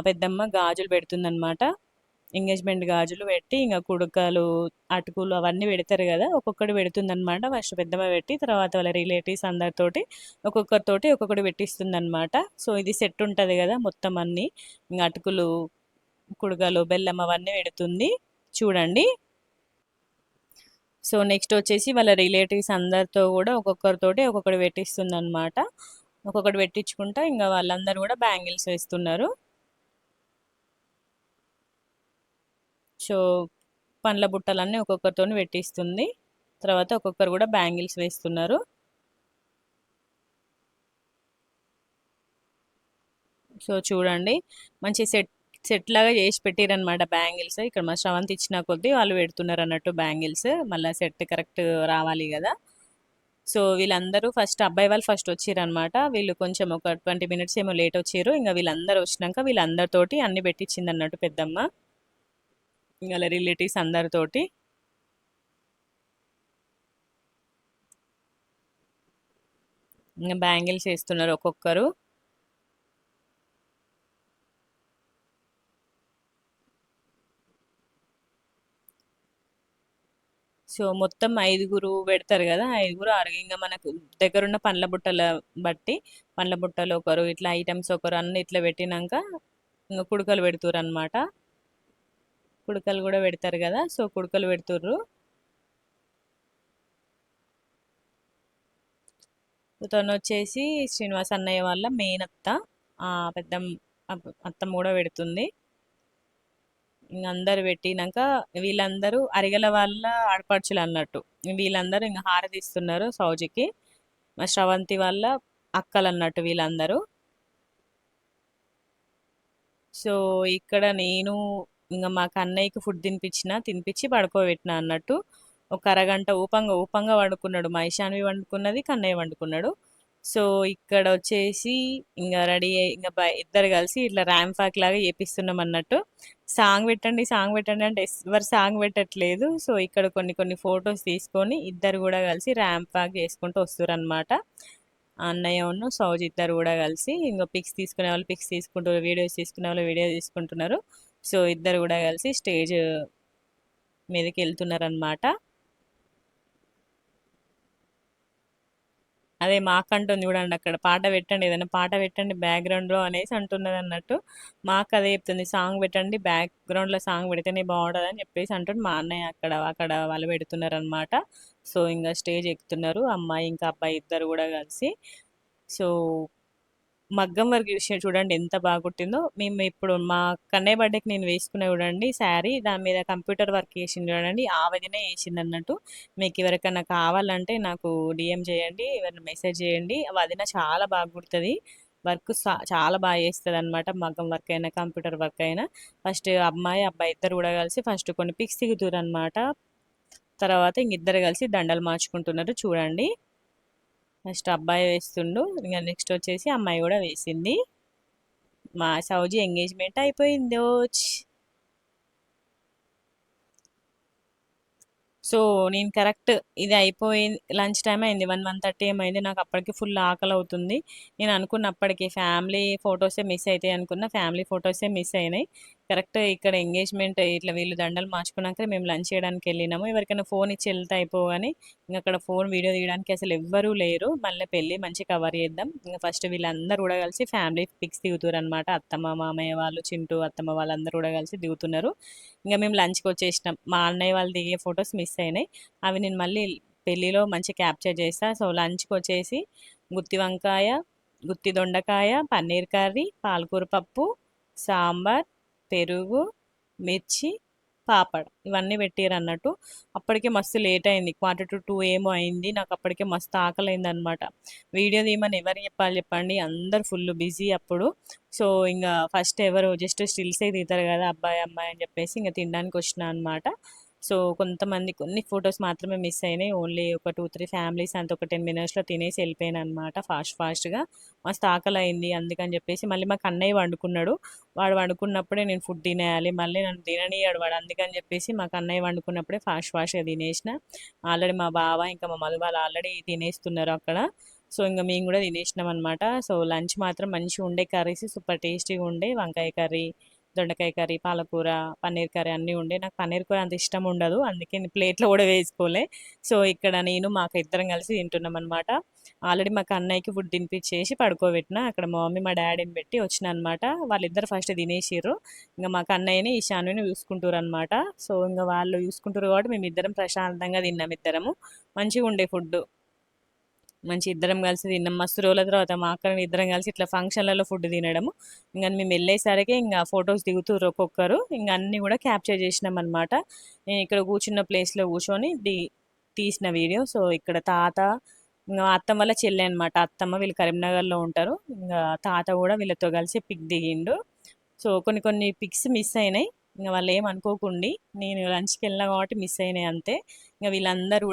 పెద్దమ్మ గాజులు పెడుతుందన్నమాట. ఎంగేజ్మెంట్ గాజులు పెట్టి ఇంకా కుడుకలు, అటుకులు అవన్నీ పెడతారు కదా, ఒక్కొక్కటి పెడుతుందన్నమాట. ఫస్ట్ పెద్దమ్మ పెట్టి తర్వాత వాళ్ళ రిలేటివ్స్ అందరితోటి ఒక్కొక్కరితోటి ఒక్కొక్కటి పెట్టిస్తుంది అనమాట. సో ఇది సెట్ ఉంటుంది కదా మొత్తం అన్నీ, ఇంకా అటుకులు, కుడుకలు, బెల్లం అవన్నీ పెడుతుంది చూడండి. సో నెక్స్ట్ వచ్చేసి వాళ్ళ రిలేటివ్స్ అందరితో కూడా ఒక్కొక్కరితోటి ఒక్కొక్కటి పెట్టిస్తుంది అనమాట. ఒక్కొక్కటి పెట్టించుకుంటా ఇంకా వాళ్ళందరూ కూడా బ్యాంగిల్స్ వేస్తున్నారు. సో పండ్ల బుట్టలన్నీ ఒక్కొక్కరితో పెట్టిస్తుంది. తర్వాత ఒక్కొక్కరు కూడా బ్యాంగిల్స్ వేస్తున్నారు. సో చూడండి, మంచి సెట్ లాగా చేసి పెట్టిరనమాట బ్యాంగిల్స్. ఇక్కడ మా శ్రవంతి ఇచ్చిన కొద్దీ వాళ్ళు పెడుతున్నారు అన్నట్టు బ్యాంగిల్స్. మళ్ళీ సెట్ కరెక్ట్ రావాలి కదా. సో వీళ్ళందరూ ఫస్ట్ అబ్బాయి వాళ్ళు ఫస్ట్ వచ్చిరనమాట. వీళ్ళు కొంచెం ఒక 20 మినిట్స్ ఏమో లేట్ వచ్చారు. ఇంకా వీళ్ళందరూ వచ్చినాక వీళ్ళందరితోటి అన్ని పెట్టించింది అన్నట్టు పెద్దమ్మ, ఇంకా రిలేటివ్స్ అందరితోటి. ఇంకా బ్యాంగిల్స్ వేస్తున్నారు ఒక్కొక్కరు. సో మొత్తం 5గురు పెడతారు కదా, 5గురు ఇంకా మనకు దగ్గరున్న పండ్ల బుట్టల బట్టి, పండ్ల బుట్టలు ఒకరు, ఇట్లా ఐటమ్స్ ఒకరు, అన్ని ఇట్లా పెట్టినాక ఇంకా కుడుకలు పెడుతురు అనమాట. కుడుకలు కూడా పెడతారు కదా, సో కుడుకలు పెడుతుర్రు. తను వచ్చేసి శ్రీనివాస్ అన్నయ్య వాళ్ళ మేనత్త, పెద్ద అత్తమ్మ కూడా పెడుతుంది. ఇంక అందరు పెట్టినాక వీళ్ళందరూ అరిగల వాళ్ళ ఆడపడుచులు అన్నట్టు. వీళ్ళందరూ ఇంకా హారతి ఇస్తున్నారు సౌజికి. మా శ్రవంతి వాళ్ళ అక్కలు అన్నట్టు వీళ్ళందరూ. సో ఇక్కడ నేను ఇంకా మా కన్నయ్యకి ఫుడ్ తినిపించి పడుకోబెట్టిన అన్నట్టు. ఒక అరగంట ఊపంగా ఊపంగా వండుకున్నాడు. మా ఇషాన్వి వండుకున్నది, కన్నయ్య వండుకున్నాడు. సో ఇక్కడ వచ్చేసి ఇంకా రెడీ అయ్యి ఇంకా ఇద్దరు కలిసి ఇట్లా ర్యాంప్ వాక్ లాగా చేపిస్తున్నాం అన్నట్టు. సాంగ్ పెట్టండి అంటే ఎవరు సాంగ్ పెట్టట్లేదు. సో ఇక్కడ కొన్ని కొన్ని ఫొటోస్ తీసుకొని ఇద్దరు కూడా కలిసి ర్యాంప్ వాక్ చేసుకుంటూ వస్తారు అనమాట. అన్నయ్య ఉన్న సౌజ్ ఇద్దరు కూడా కలిసి ఇంకా పిక్స్ తీసుకునే వాళ్ళు పిక్స్ తీసుకుంటారు, వీడియోస్ తీసుకునే వాళ్ళు వీడియో తీసుకుంటున్నారు. సో ఇద్దరు కూడా కలిసి స్టేజ్ మీదకి వెళ్తున్నారు అనమాట. అదే మాకంటుంది చూడండి, అక్కడ పాట పెట్టండి, ఏదైనా పాట పెట్టండి బ్యాక్గ్రౌండ్లో అనేసి అంటున్నది అన్నట్టు. మాకు అదే చెప్తుంది, సాంగ్ పెట్టండి బ్యాక్గ్రౌండ్లో, సాంగ్ పెడితేనే బాగుంటుంది అని చెప్పేసి అంటుంది. మా అన్నయ్య అక్కడ అక్కడ వాళ్ళు పెడుతున్నారు అనమాట. సో ఇంకా స్టేజ్ ఎక్కుతున్నారు అమ్మాయి ఇంకా అబ్బాయి ఇద్దరు కూడా కలిసి. సో మగ్గం వర్క్ విషయం చూడండి ఎంత బాగా కుట్టిందో. మేము ఇప్పుడు మా కన్నయ్య బర్త్‌డేకి నేను వేసుకున్నా చూడండి శారీ, దాని మీద కంప్యూటర్ వర్క్ ఏసింది చూడండి. ఆ వదినే ఏసిందన్నట్టు. మీకు ఎవరికన్నా కావాలంటే నాకు డీఎం చేయండి. ఏమైనా మెసేజ్ చేయండి. వదిన చాలా బాగా కుడుతది. వర్క్ చాలా బాగా చేస్తదనమాట. మగ్గం వర్క్ అయినా, కంప్యూటర్ వర్క్ అయినా. ఫస్ట్ అమ్మాయి, అబ్బాయి ఇద్దరు కూడా కలిసి ఫస్ట్ కొన్ని పిక్స్ దిగుతుర్రనమాట. తర్వాత ఇంక ఇద్దరు కలిసి దండలు మార్చుకుంటున్నారు చూడండి. ఫస్ట్ అబ్బాయి వేస్తుండు. ఇంక నెక్స్ట్ వచ్చేసి అమ్మాయి కూడా వేసింది. మా సౌజీ ఎంగేజ్మెంట్ అయిపోయిందోచ్. సో, నేను కరెక్ట్ ఇది అయిపోయింది లంచ్ టైమ్ అయింది. 1, 1:30 ఏమైంది. నాకు అప్పటికి ఫుల్ ఆకలవుతుంది. నేను అనుకున్న అప్పటికి ఫ్యామిలీ ఫోటోసే మిస్ అయితాయి అనుకున్న. ఫ్యామిలీ ఫోటోసే మిస్ అయినాయి. కరెక్ట్ ఇక్కడ ఎంగేజ్మెంట్ ఇట్లా వీళ్ళు దండలు మార్చుకున్నాక మేము లంచ్ చేయడానికి వెళ్ళినాము. ఎవరికైనా ఫోన్ ఇచ్చి వెళ్తే అయిపోగాని ఇంక అక్కడ ఫోన్ వీడియో తీయడానికి అసలు ఎవ్వరూ లేరు. మళ్ళీ పెళ్ళి మంచి కవర్ చేద్దాం. ఇంకా ఫస్ట్ వీళ్ళందరూ కూడా కలిసి ఫ్యామిలీ పిక్స్ దిగుతారు అనమాట. అత్తమ్మ, మామయ్య వాళ్ళు, చింటూ, అత్తమ్మ వాళ్ళందరూ కూడా కలిసి దిగుతున్నారు. ఇంకా మేము లంచ్కి వచ్చేసినాం. మా అన్నయ్య వాళ్ళు దిగే ఫొటోస్ మిస్ అయినాయి. అవి నేను మళ్ళీ పెళ్ళిలో మంచి క్యాప్చర్ చేస్తా. సో లంచ్కి వచ్చేసి గుత్తి వంకాయ, గుత్తి దొండకాయ, పన్నీర్ కర్రీ, పాలకూర పప్పు, సాంబార్, పెరుగు, మిర్చి, పాపడ్ ఇవన్నీ పెట్టారు అన్నట్టు. అప్పటికే మస్తు లేట్ అయింది. 1:45 ఏమో అయింది. నాకు అప్పటికే మస్తు ఆకలైంది అనమాట. వీడియో తీయమని ఎవరు చెప్పాలి చెప్పండి, అందరు ఫుల్ బిజీ అప్పుడు. సో ఇంకా ఫస్ట్ ఎవరు జస్ట్ స్టిల్సే దిగుతారు కదా అబ్బాయి అమ్మాయి అని చెప్పేసి ఇంకా తినడానికి వచ్చిన అనమాట. సో కొంతమంది కొన్ని ఫొటోస్ మాత్రమే మిస్ అయినాయి. ఓన్లీ ఒక 2, 3 ఫ్యామిలీస్ అంత ఒక 10 మినిట్స్లో తినేసి వెళ్ళిపోయాను అనమాట ఫాస్ట్గా. మస్తు ఆకలి అయింది. అందుకని చెప్పేసి మళ్ళీ మా కన్నయ్య వండుకున్నాడు. వాడు వండుకున్నప్పుడే నేను ఫుడ్ తినేయాలి, మళ్ళీ నన్ను తిననీయడు వాడు. అందుకని చెప్పేసి మా కన్నయ్య వండుకున్నప్పుడే ఫాస్ట్గా తినేసిన. ఆల్రెడీ మా బావ ఇంకా మా మధు వాళ్ళు ఆల్రెడీ తినేస్తున్నారు అక్కడ. సో ఇంకా మేము కూడా తినేసినాం అనమాట. సో లంచ్ మాత్రం మంచిగా ఉండే, కర్రీస్ సూపర్ టేస్టీగా ఉండే. వంకాయ కర్రీ, దొండకాయ కర్రీ, పాలకూర, పన్నీర్ కర్రీ అన్నీ ఉండే. నాకు పన్నీర్ కూర అంత ఇష్టం ఉండదు, అందుకే నేను ప్లేట్లో కూడా వేసుకోలే. సో ఇక్కడ నేను మా అక్క ఇద్దరం కలిసి తింటున్నాం అనమాట. ఆల్రెడీ మా అన్నయ్యకి ఫుడ్ తినిపించేసి పడుకోబెట్టిన. అక్కడ మా మమ్మీ మా డాడీని పెట్టి వచ్చిన అనమాట. వాళ్ళిద్దరు ఫస్ట్ తినేసిర్రు. ఇంకా మా అన్నయ్యని ఈశాన్యని చూసుకుంటారు అనమాట. సో ఇంకా వాళ్ళు చూసుకుంటారు కాబట్టి మేము ఇద్దరం ప్రశాంతంగా తిన్నాం. ఇద్దరము మంచిగా ఉండే ఫుడ్. మంచి ఇద్దరం కలిసి తిన్నాం. మస్తు రోజుల తర్వాత మా అక్కని ఇద్దరం కలిసి ఇట్లా ఫంక్షన్లలో ఫుడ్ తినడము. ఇంకా మేము వెళ్ళేసరికి ఇంకా ఫొటోస్ దిగుతారు ఒక్కొక్కరు. ఇంకా అన్నీ కూడా క్యాప్చర్ చేసినాం అనమాట. నేను ఇక్కడ కూర్చున్న ప్లేస్లో కూర్చొని తీసిన వీడియో. సో ఇక్కడ తాత, ఇంకా అత్తమ్మ వల్ల చెల్లె అనమాట. అత్తమ్మ వీళ్ళు కరీంనగర్లో ఉంటారు. ఇంకా తాత కూడా వీళ్ళతో కలిసి పిక్ దిగిండు. సో కొన్ని కొన్ని పిక్స్ మిస్ అయినాయి. ఇంకా వాళ్ళు ఏమనుకోకుండి, నేను లంచ్కి వెళ్ళినా కాబట్టి మిస్ అయినాయి అంతే. ఇంకా వీళ్ళందరూ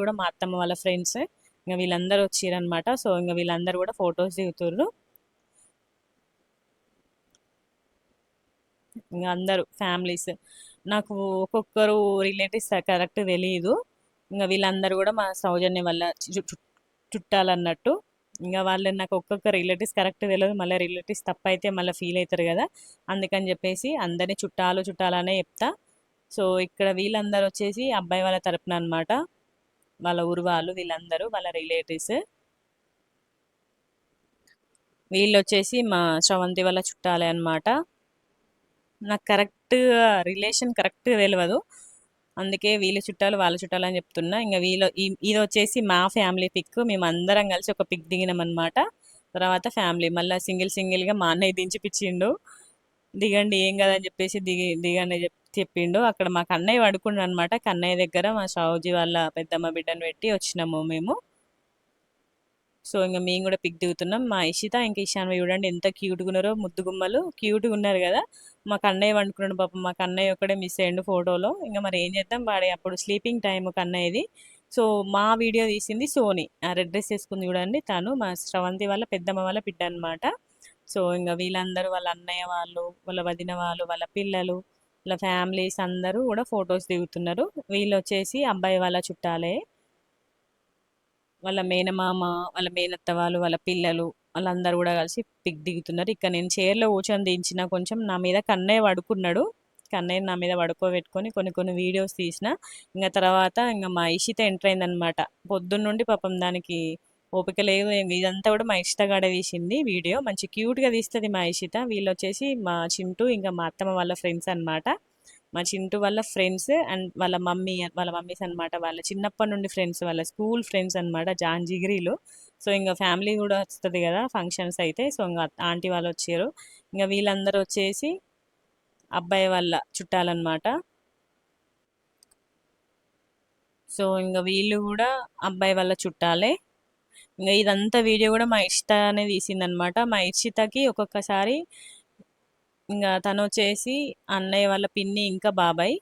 కూడా మా అత్తమ్మ వాళ్ళ ఫ్రెండ్స్. ఇంకా వీళ్ళందరూ వచ్చిరనమాట. సో ఇంకా వీళ్ళందరూ కూడా ఫొటోస్ దిగుతుర్రు. ఇంకా అందరూ ఫ్యామిలీస్. నాకు ఒక్కొక్కరు రిలేటివ్స్ కరెక్ట్ తెలియదు. ఇంకా వీళ్ళందరూ కూడా మా సౌజన్య వల్ల చుట్టాలన్నట్టు. ఇంకా వాళ్ళు నాకు ఒక్కొక్క రిలేటివ్స్ కరెక్ట్ తెలియదు. మళ్ళీ రిలేటివ్స్ తప్పైతే మళ్ళీ ఫీల్ అవుతారు కదా. అందుకని చెప్పేసి అందరినీ చుట్టాలనే చెప్తా. సో ఇక్కడ వీళ్ళందరూ వచ్చేసి అబ్బాయి వాళ్ళ తరపున అనమాట. వాళ్ళ ఊరు వాళ్ళు, వీళ్ళందరూ వాళ్ళ రిలేటివ్స్. వీళ్ళు వచ్చేసి మా శ్రవంతి వాళ్ళ చుట్టాలే అనమాట. నాకు రిలేషన్ కరెక్ట్గా తెలియదు, అందుకే వీళ్ళ చుట్టాలు వాళ్ళ చుట్టాలు అని చెప్తున్నా. ఇంకా ఇది వచ్చేసి మా ఫ్యామిలీ పిక్. మేము అందరం కలిసి ఒక పిక్ దిగినాం అనమాట. తర్వాత ఫ్యామిలీ మళ్ళీ సింగిల్గా మా అన్నయ్య దించిపించిండు. దిగండి ఏం కదా అని చెప్పేసి దిగండి చెప్పిండు. అక్కడ మా కన్నయ్య పడుకుండు అనమాట. కన్నయ్య దగ్గర మా షావుజీ వాళ్ళ పెద్దమ్మ బిడ్డను పెట్టి వచ్చినాము మేము. సో ఇంకా మేము కూడా పిక్ దిగుతున్నాం. మా ఇషిత ఇంకా ఇషాన్వి చూడండి ఎంత క్యూట్గా ఉన్నారో, ముద్దు గుమ్మలు క్యూట్గా ఉన్నారు కదా. మా కన్నయ్య వండుకున్నాడు పాపం. మా కన్నయ్య ఒక్కడే మిస్ అయ్యిండు ఫోటోలో. ఇంకా మరి ఏం చేద్దాం, వాడే అప్పుడు స్లీపింగ్ టైం కన్నయ్యది. సో మా వీడియో తీసింది సోని, ఆ రెడ్ డ్రెస్ వేసుకుంది చూడండి, తను మా శ్రవంతి వాళ్ళ పెద్దమ్మ వాళ్ళ బిడ్డ అనమాట. సో ఇంకా వీళ్ళందరూ వాళ్ళ అన్నయ్య వాళ్ళు, వాళ్ళ వదిన వాళ్ళు, వాళ్ళ పిల్లలు, వాళ్ళ ఫ్యామిలీస్ అందరూ కూడా ఫొటోస్ దిగుతున్నారు. వీళ్ళు వచ్చేసి అబ్బాయి వాళ్ళ చుట్టాలే. వాళ్ళ మేనమామ, వాళ్ళ మేనత్త వాళ్ళు, వాళ్ళ పిల్లలు, వాళ్ళందరూ కూడా కలిసి పిక్ దిగుతున్నారు. ఇక్కడ నేను చైర్లో కూర్చొని దించిన, కొంచెం నా మీద కన్నయ్య పడుకున్నాడు. కన్నయ్య నా మీద పడుకోబెట్టుకొని కొన్ని కొన్ని వీడియోస్ తీసిన. ఇంకా తర్వాత ఇంకా మా ఇషిత ఎంటర్ అయిందనమాట. పొద్దున్న నుండి పాపం దానికి ఓపిక లేదు. ఇదంతా కూడా మా ఇష్టగాడే తీసింది వీడియో. మంచి క్యూట్గా తీస్తుంది మా ఇషిత. వీళ్ళు వచ్చేసి మా చింటూ ఇంకా మా అత్తమ్మ వాళ్ళ ఫ్రెండ్స్ అనమాట. మా చింటూ వాళ్ళ ఫ్రెండ్స్ అండ్ వాళ్ళ మమ్మీస్ అనమాట. వాళ్ళ చిన్నప్పటి నుండి ఫ్రెండ్స్, వాళ్ళ స్కూల్ ఫ్రెండ్స్ అనమాట, జాన్ జిగిరీలు. సో ఇంకా ఫ్యామిలీ కూడా వస్తుంది కదా ఫంక్షన్స్ అయితే. సో ఇంకా ఆంటీ వాళ్ళు వచ్చారు. ఇంకా వీళ్ళందరూ వచ్చేసి అబ్బాయి వాళ్ళ చుట్టాలన్నమాట. సో ఇంకా వీళ్ళు కూడా అబ్బాయి వాళ్ళ చుట్టాలే. ఇంకా ఇదంతా వీడియో కూడా మా ఇష్టానే తీసిందనమాట. మా ఇషితకి ఒక్కొక్కసారి ఇంకా తను వచ్చేసి అన్నయ్య వాళ్ళ పిన్ని ఇంకా బాబాయ్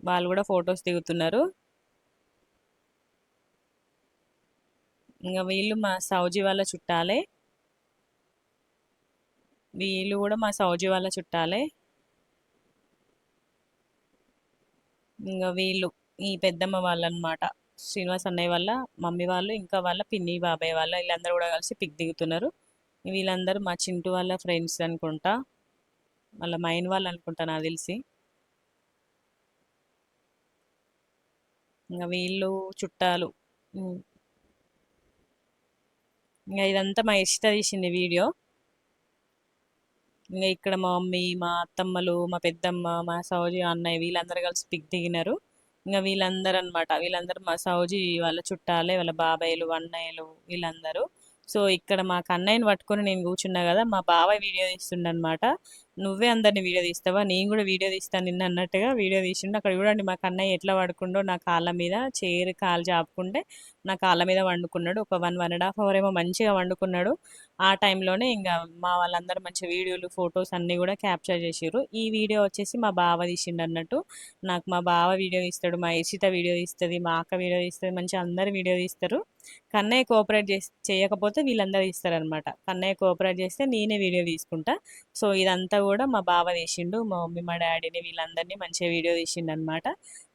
వాళ్ళు కూడా ఫొటోస్ దిగుతున్నారు. ఇంకా వీళ్ళు మా సౌజీ వాళ్ళ చుట్టాలే. వీళ్ళు కూడా మా సౌజీ వాళ్ళ చుట్టాలే. ఇంకా వీళ్ళు ఈ పెద్దమ్మ వాళ్ళు అనమాట. శ్రీనివాస్ అన్నయ్య వాళ్ళ మమ్మీ వాళ్ళు ఇంకా వాళ్ళ పిన్ని బాబాయ్ వాళ్ళ వీళ్ళందరూ కూడా కలిసి పిక్ దిగుతున్నారు. వీళ్ళందరూ మా చింటూ వాళ్ళ ఫ్రెండ్స్ అనుకుంటా, వాళ్ళ మైన్ వాళ్ళు అనుకుంటా నాకు తెలిసి. ఇంకా వీళ్ళు చుట్టాలు. ఉమ్. ఇంకా ఇదంతా మా ఇష్ట తీసింది వీడియో. ఇంకా ఇక్కడ మా మమ్మీ, మా అత్తమ్మలు, మా పెద్దమ్మ, మా సౌజీ అన్నయ్య వీళ్ళందరూ కలిసి పిక్ దిగినారు. ఇంకా వీళ్ళందరూ అనమాట, వీళ్ళందరూ మా సౌజీ వాళ్ళ చుట్టాలే, వాళ్ళ బాబాయ్లు అన్నయ్యలు వీళ్ళందరూ. సో ఇక్కడ మా కన్నయ్యని పట్టుకొని నేను కూర్చున్నా కదా, మా బాబాయ్ వీడియో తీస్తుండనమాట. నువ్వే అందరిని వీడియో తీస్తావా, నేను కూడా వీడియో తీస్తాను నిన్న అన్నట్టుగా వీడియో తీసిండు. అక్కడ చూడండి మా కన్నయ్య ఎట్లా పడుకుండో, నా కాళ్ళ మీద చైర్ కాలు చాపుకుంటే నా కాళ్ళ మీద వండుకున్నాడు. ఒక 1.5 అవర్ ఏమో మంచిగా వండుకున్నాడు. ఆ టైంలోనే ఇంకా మా వాళ్ళందరూ మంచి వీడియోలు ఫొటోస్ అన్నీ కూడా క్యాప్చర్ చేసిర్రు. ఈ వీడియో వచ్చేసి మా బావ తీసిండు అన్నట్టు. నాకు మా బావ వీడియో తీస్తాడు, మా ఇషిత వీడియో తీస్తుంది, మా అక్క వీడియో తీస్తుంది, మంచిగా అందరు వీడియో తీస్తారు. కన్నయ్య కోఆపరేట్ చేయకపోతే వీళ్ళందరూ తీస్తారనమాట. కన్నయ్య కోఆపరేట్ చేస్తే నేనే వీడియో తీసుకుంటా. సో ఇదంతా కూడా మా బావ తీసిండు. మా మమ్మీ మా డాడీని వీళ్ళందరినీ మంచిగా వీడియో తీసిండు అనమాట.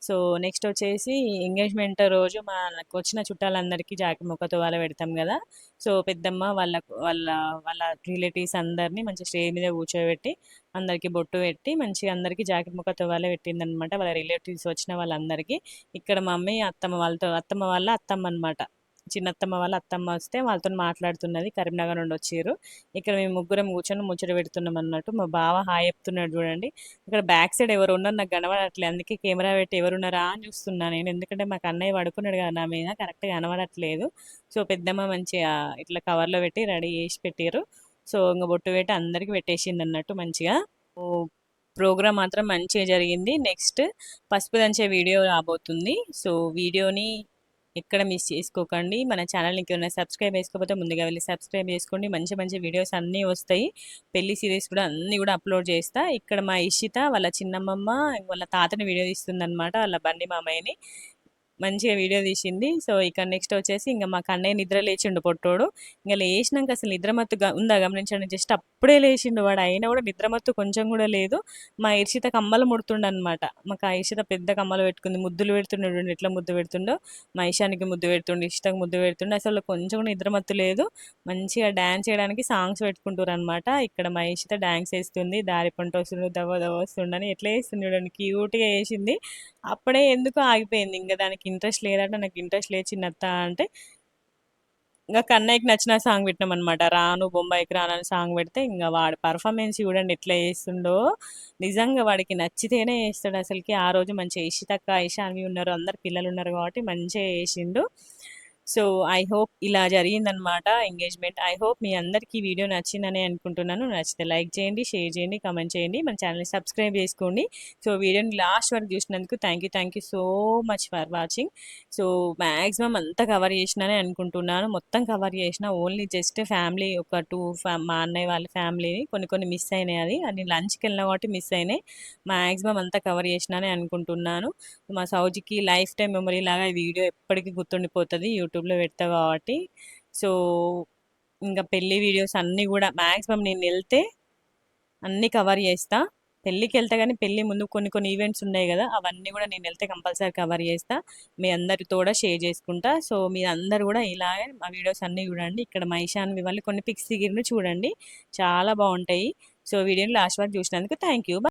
సో నెక్స్ట్ వచ్చేసి ఎంగేజ్మెంట్ రోజు మనకు వచ్చిన చుట్టాలందరికీ జాకి ముక్కతో వాళ్ళ పెడతాం కదా. సో పెద్దమ్మ వాళ్ళ వాళ్ళ రిలేటివ్స్ అందరినీ మంచి స్టేజ్ మీద కూర్చోబెట్టి అందరికీ బొట్టు పెట్టి మంచిగా అందరికీ జాకెట్ ముక్కతో వాళ్ళే పెట్టిందనమాట. వాళ్ళ రిలేటివ్స్ వచ్చిన వాళ్ళందరికీ. ఇక్కడ మమ్మీ అత్తమ్మ వాళ్ళతో, అత్తమ్మ వాళ్ళ అత్తమ్మ అనమాట, చిన్నత్తమ్మ వాళ్ళ అత్తమ్మ వస్తే వాళ్ళతో మాట్లాడుతున్నది. కరీంనగర్ నుండి వచ్చారు. ఇక్కడ మేము ముగ్గురం కూర్చొని ముచ్చట పెడుతున్నాం అన్నట్టు. మా బావ హాయ్ చెప్తున్నాడు చూడండి. ఇక్కడ బ్యాక్ సైడ్ ఎవరు ఉన్నారు నాకు కనబడట్లేదు, అందుకే కెమెరా పెట్టి ఎవరున్నారా అని చూస్తున్నాను నేను. ఎందుకంటే మాకు అన్నయ్య పడుకున్నాడు కదా నా మీద, కరెక్ట్గా కనబడట్లేదు. సో పెద్దమ్మ మంచిగా ఇట్లా కవర్లో పెట్టి రెడీ చేసి పెట్టారు. సో ఇంకా బొట్టు పెట్టి అందరికి పెట్టేసింది అన్నట్టు మంచిగా. ఓ ప్రోగ్రామ్ మాత్రం మంచిగా జరిగింది. నెక్స్ట్ పసుపు దంచే వీడియో రాబోతుంది. సో వీడియోని ఎక్కడ మిస్ చేసుకోకండి. మన ఛానల్ని ఇంకేమైనా సబ్స్క్రైబ్ చేసుకోకపోతే ముందుగా వెళ్ళి సబ్స్క్రైబ్ చేసుకోండి. మంచి మంచి వీడియోస్ అన్నీ వస్తాయి. పెళ్లి సిరీస్ కూడా అన్నీ కూడా అప్లోడ్ చేస్తా. ఇక్కడ మా ఇషిత వాళ్ళ చిన్నమ్మమ్మ వాళ్ళ తాతని వీడియో తీస్తుందనమాట, వాళ్ళ బండి మామయ్యని. మంచిగా వీడియో తీసింది. సో ఇక నెక్స్ట్ వచ్చేసి ఇంకా మా కన్నయ్య నిద్ర లేచిండు పొట్టోడు. ఇంకా లేచినాక అసలు నిద్రమత్తు ఉందా గమనించండి. జస్ట్ అప్పుడే లేచిండు వాడు, అయినా కూడా నిద్రమత్తు కొంచెం కూడా లేదు. మా ఇర్షిత కమ్మలు ముడుతుండనమాట. మాకు ఆ ఇర్షిత పెద్ద కమ్మలు పెట్టుకుంది, ముద్దులు పెడుతుండే, ఎట్లా ముద్దు పెడుతుండో. మా ఇషానికి ముద్దు పెడుతుండే, ఇష్టకు ముద్దు పెడుతుండే. అసలు కొంచెం కూడా నిద్రమత్తు లేదు. మంచిగా డ్యాన్స్ చేయడానికి సాంగ్స్ పెట్టుకుంటారు అనమాట. ఇక్కడ మా ఇషిత డ్యాన్స్ వేస్తుంది. దారి పంట వస్తుంది, దవ్వ దవ్వ వస్తుండని ఎట్లా వేస్తుంది చూడండి, క్యూట్గా వేసింది. అప్పుడే ఎందుకో ఆగిపోయింది. ఇంకా దానికి ఇంట్రెస్ట్ లేదంటే నాకు ఇంట్రెస్ట్ లేదు చిన్నత్త అంటే. ఇంకా కన్నయ్యకి నచ్చిన సాంగ్ పెట్టినాం అనమాట. రాను బొంబాయికి రాను అని సాంగ్ పెడితే ఇంకా వాడి పర్ఫార్మెన్స్ చూడండి ఎట్లా చేస్తుండో. నిజంగా వాడికి నచ్చితేనే చేస్తాడు అసలుకి. ఆ రోజు మంచిగా ఇషితక్క ఇషాన్వి ఉన్నారు, అందరు పిల్లలు ఉన్నారు కాబట్టి మంచిగా చేసిండు. సో ఐ హోప్ ఇలా జరిగిందనమాట ఎంగేజ్మెంట్. ఐ హోప్ మీ అందరికీ ఈ వీడియో నచ్చిందని అనుకుంటున్నాను. నచ్చితే లైక్ చేయండి, షేర్ చేయండి, కామెంట్ చేయండి, మన ఛానల్ని సబ్స్క్రైబ్ చేసుకోండి. సో వీడియోని లాస్ట్ వరకు చూసినందుకు thank you so much for watching. So maximum అంతా కవర్ చేసినానే అనుకుంటున్నాను. మొత్తం కవర్ చేసిన, ఓన్లీ జస్ట్ ఫ్యామిలీ ఒక మా అన్నయ్య వాళ్ళ ఫ్యామిలీని కొన్ని కొన్ని మిస్ అయినాయి. అది లంచ్కి వెళ్ళిన కాబట్టి మిస్ అయినాయి. మ్యాక్సిమం అంతా కవర్ చేసినానే అనుకుంటున్నాను. మా సౌజికి లైఫ్ టైం మెమరీ లాగా ఈ వీడియో ఎప్పటికీ గుర్తుండిపోతుంది, యూట్యూబ్లో పెడతా కాబట్టి. సో ఇంకా పెళ్లి వీడియోస్ అన్నీ కూడా మ్యాక్సిమం నేను వెళ్తే అన్నీ కవర్ చేస్తా. పెళ్ళికి వెళ్తా కానీ పెళ్ళి ముందు కొన్ని కొన్ని ఈవెంట్స్ ఉన్నాయి కదా, అవన్నీ కూడా నేను వెళ్తే కంపల్సరీ కవర్ చేస్తా. మీ అందరితో కూడా షేర్ చేసుకుంటా. సో మీరు అందరు కూడా ఇలాగే మా వీడియోస్ అన్నీ చూడండి. ఇక్కడ మా ఇషాన్వి వాళ్ళు కొన్ని పిక్స్ దిగిరిని చూడండి, చాలా బాగుంటాయి. సో వీడియోని లాస్ట్ వరకు చూసినందుకు థ్యాంక్ యూ.